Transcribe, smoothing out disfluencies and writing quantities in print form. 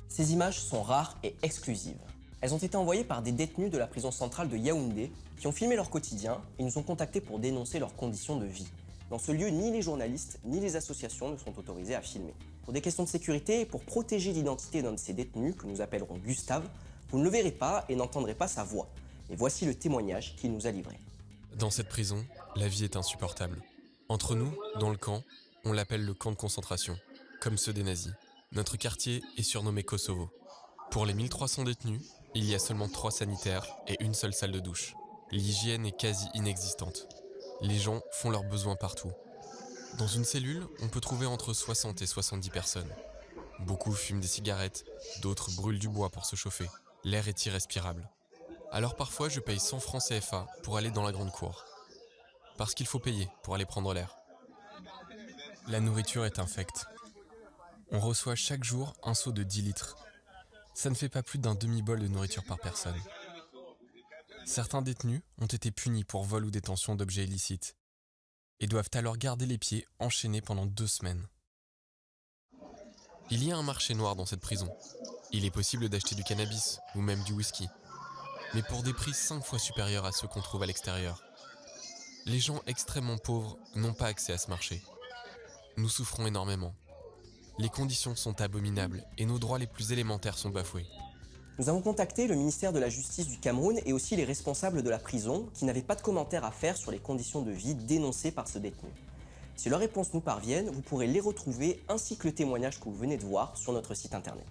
Ces images sont rares et exclusives. Elles ont été envoyées par des détenus de la prison centrale de Yaoundé qui ont filmé leur quotidien et nous ont contactés pour dénoncer leurs conditions de vie. Dans ce lieu, ni les journalistes ni les associations ne sont autorisés à filmer. Pour des questions de sécurité et pour protéger l'identité d'un de ces détenus, que nous appellerons Gustave, vous ne le verrez pas et n'entendrez pas sa voix. Et voici le témoignage qu'il nous a livré. Dans cette prison, la vie est insupportable. Entre nous, dans le camp, on l'appelle le camp de concentration, comme ceux des nazis. Notre quartier est surnommé Kosovo. Pour les 1300 détenus, il y a seulement 3 sanitaires et une seule salle de douche. L'hygiène est quasi inexistante. Les gens font leurs besoins partout. Dans une cellule, on peut trouver entre 60 et 70 personnes. Beaucoup fument des cigarettes, d'autres brûlent du bois pour se chauffer. L'air est irrespirable. Alors parfois, je paye 100 francs CFA pour aller dans la grande cour. Parce qu'il faut payer pour aller prendre l'air. La nourriture est infecte. On reçoit chaque jour un seau de 10 litres. Ça ne fait pas plus d'un demi-bol de nourriture par personne. Certains détenus ont été punis pour vol ou détention d'objets illicites et doivent alors garder les pieds enchaînés pendant 2 semaines. Il y a un marché noir dans cette prison. Il est possible d'acheter du cannabis ou même du whisky, mais pour des prix 5 fois supérieurs à ceux qu'on trouve à l'extérieur. Les gens extrêmement pauvres n'ont pas accès à ce marché. Nous souffrons énormément. Les conditions sont abominables et nos droits les plus élémentaires sont bafoués. Nous avons contacté le ministère de la Justice du Cameroun et aussi les responsables de la prison qui n'avaient pas de commentaires à faire sur les conditions de vie dénoncées par ce détenu. Si leurs réponses nous parviennent, vous pourrez les retrouver ainsi que le témoignage que vous venez de voir sur notre site internet.